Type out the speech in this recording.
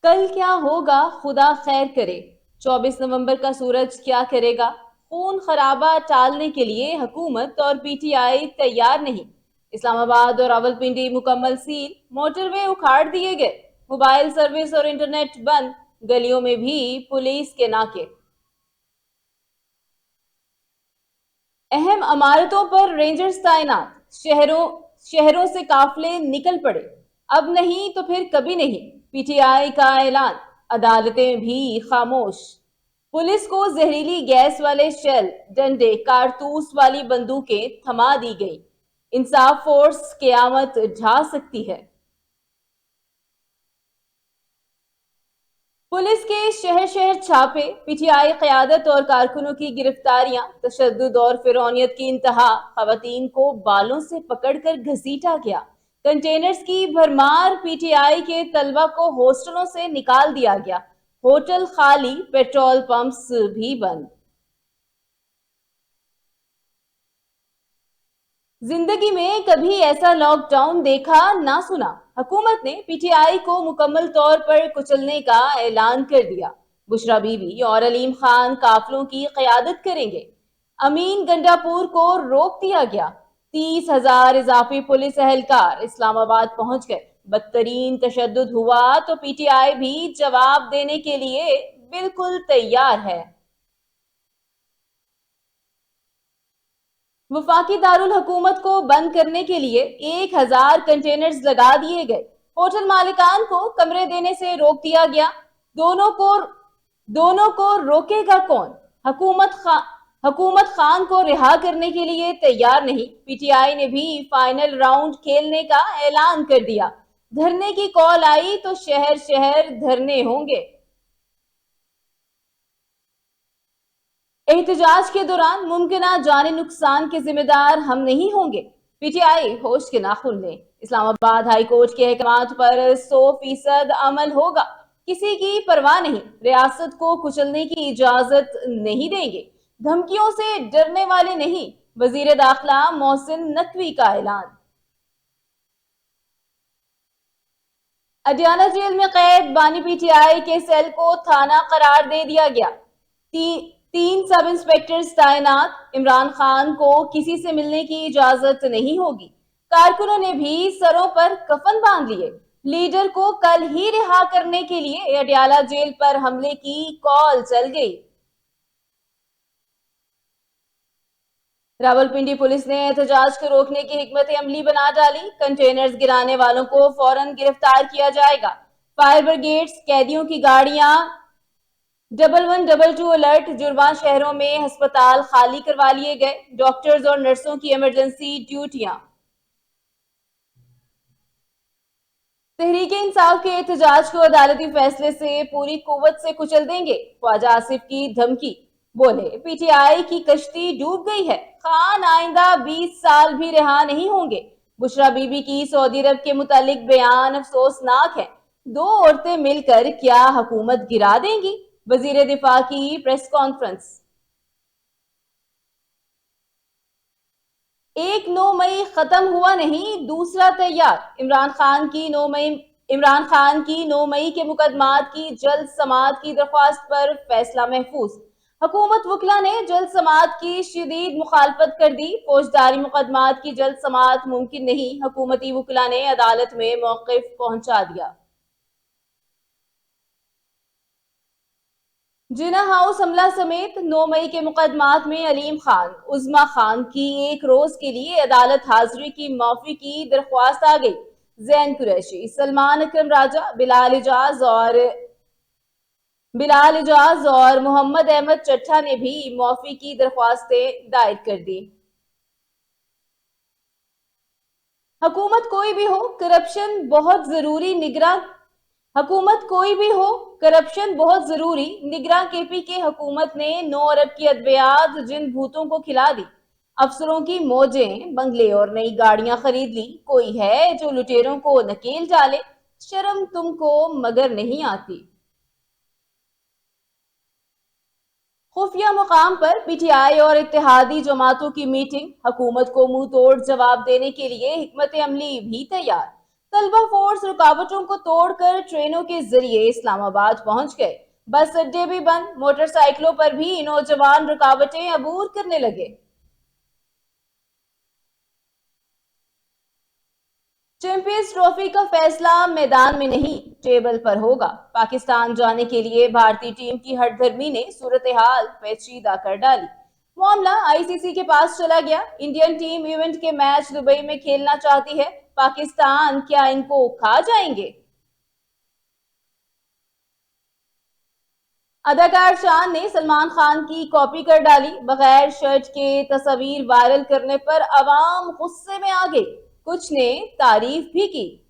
کل کیا ہوگا خدا خیر کرے، 24 نومبر کا سورج کیا کرے گا؟ خون خرابہ ٹالنے کے لیے حکومت اور پی ٹی آئی تیار نہیں۔ اسلام آباد اور راولپنڈی مکمل سیل، موٹر وے اکھاڑ دیے گئے، موبائل سروس اور انٹرنیٹ بند، گلیوں میں بھی پولیس کے ناکے۔ اہم عمارتوں پر رینجرز تعینات، شہروں سے قافلے نکل پڑے، اب نہیں تو پھر کبھی نہیں، پی ٹی آئی کا اعلان، عدالتیں بھی خاموش۔ پولیس کو زہریلی گیس والے شیل، ڈنڈے، کارتوس والی بندوقیں تھما دی گئی۔ انصاف فورس قیامت ڈھا سکتی ہے۔ پولیس کے شہر شہر چھاپے، پی ٹی آئی قیادت اور کارکنوں کی گرفتاریاں، تشدد اور فرونیت کی انتہا، خواتین کو بالوں سے پکڑ کر گھسیٹا گیا، کنٹینرز کی بھرمار، پی ٹی آئی کے طلبہ کو ہاسٹلوں سے نکال دیا گیا، ہوٹل خالی، پیٹرول پمپس بھی بند۔ زندگی میں کبھی ایسا لاک ڈاؤن دیکھا نہ سنا، حکومت نے پی ٹی آئی کو مکمل طور پر کچلنے کا اعلان کر دیا، بشرا بی بی اور علیم خان قافلوں کی قیادت کریں گے، امین گنڈا پور کو روک دیا گیا، 30,000 اضافی پولیس اہلکار اسلام آباد پہنچ گئے، بدترین تشدد ہوا تو پی ٹی آئی بھی جواب دینے کے لیے بالکل تیار ہے۔ وفاقی دارالحکومت کو بند کرنے کے لیے 1,000 کنٹینرز لگا دیے گئے، ہوٹل مالکان کو کمرے دینے سے روک دیا گیا، دونوں کو دونوں کو روکے گا کون؟ حکومت خان کو رہا کرنے کے لیے تیار نہیں، پی ٹی آئی نے بھی فائنل راؤنڈ کھیلنے کا اعلان کر دیا، دھرنے کی کال آئی تو شہر شہر دھرنے ہوں گے۔ احتجاج کے دوران ممکنہ جانی نقصان کے ذمہ دار ہم نہیں ہوں گے، پی ٹی آئی ہوش کے ناخن لیں، اسلام آباد ہائی کورٹ کے احکامات پر 100% عمل ہوگا، کسی کی پرواہ نہیں، ریاست کو کچلنے کی اجازت نہیں دیں گے، دھمکیوں سے ڈرنے والے نہیں، وزیر داخلہ محسن نقوی کا اعلان۔ اڈیالہ جیل میں قید بانی پی ٹی آئی کے سیل کو تھانہ قرار دے دیا گیا، تین سب انسپیکٹرز تعینات، عمران خان کو کسی سے ملنے کی اجازت نہیں ہوگی، کارکنوں نے بھی سروں پر کفن باندھ لیے، لیڈر کو کل ہی رہا کرنے کے لیے اڈیالہ جیل پر حملے کی کال چل گئی۔ راولپنڈی پولیس نے احتجاج کو روکنے کی حکمت عملی بنا ڈالی، کنٹینرز گرانے والوں کو فوراً گرفتار کیا جائے گا، فائر بریگیڈز، قیدیوں کی گاڑیاں، 1122 الرٹ، جرواں شہروں میں ہسپتال خالی کروا لیے گئے، ڈاکٹرز اور نرسوں کی ایمرجنسی ڈیوٹیاں۔ تحریک انصاف کے احتجاج کو عدالتی فیصلے سے پوری قوت سے کچل دیں گے، خواجہ آصف کی دھمکی، بولے پی ٹی آئی کی کشتی ڈوب گئی ہے، خان آئندہ 20 سال بھی رہا نہیں ہوں گے، بشرا بی بی کی سعودی عرب کے متعلق بیان افسوسناک ہے، 2 عورتیں مل کر کیا حکومت گرا دیں گی، وزیر دفاع کی پریس کانفرنس۔ 1 9 مئی ختم ہوا نہیں، دوسرا تیار، عمران خان کی 9 مئی کے مقدمات کی جلد سماعت کی درخواست پر فیصلہ محفوظ، حکومت وکلا نے جلد سماعت کی شدید مخالفت کر دی، فوجداری مقدمات کی جلد سماعت ممکن نہیں، حکومتی وکلا نے عدالت میں موقف پہنچا دیا۔ جناح ہاؤس حملہ سمیت 9 مئی کے مقدمات میں علیم خان، عظما خان کی 1 روز کے لیے عدالت حاضری کی معافی کی درخواست آ گئی، زین قریشی، سلمان اکرم راجہ، بلال اجاز اور محمد احمد چٹھا نے بھی معافی کی درخواستیں دائر کر دی۔ حکومت کوئی بھی ہو، کرپشن بہت ضروری، نگراں کے پی کے حکومت نے 9 ارب کی ادویات جن بھوتوں کو کھلا دی، افسروں کی موجیں، بنگلے اور نئی گاڑیاں خرید لی، کوئی ہے جو لٹیروں کو نکیل ڈالے، شرم تم کو مگر نہیں آتی۔ خفیہ مقام پر پی ٹی آئی اور اتحادی جماعتوں کی میٹنگ، حکومت کو منہ توڑ جواب دینے کے لیے حکمت عملی بھی تیار، طلبہ فورس رکاوٹوں کو توڑ کر ٹرینوں کے ذریعے اسلام آباد پہنچ گئے۔ بس اڈے بھی بند، موٹر سائیکلوں پر بھی نوجوان رکاوٹیں عبور کرنے لگے۔ چیمپئنز ٹرافی کا فیصلہ میدان میں نہیں، ٹیبل پر ہوگا۔ پاکستان جانے کے لیے بھارتی ٹیم کی ہٹ دھرمی نے صورتحال پیچیدہ کر ڈالی۔ معاملہ آئی سی سی کے پاس چلا گیا۔ انڈین ٹیم ایونٹ کے میچ دبئی میں کھیلنا چاہتی ہے۔ پاکستان کیا ان کو کھا جائیں گے؟ اداکار شان نے سلمان خان کی کاپی کر ڈالی۔ بغیر شرٹ کے تصاویر وائرل کرنے پر عوام غصے میں آ گئی۔ کچھ نے تعریف بھی کی۔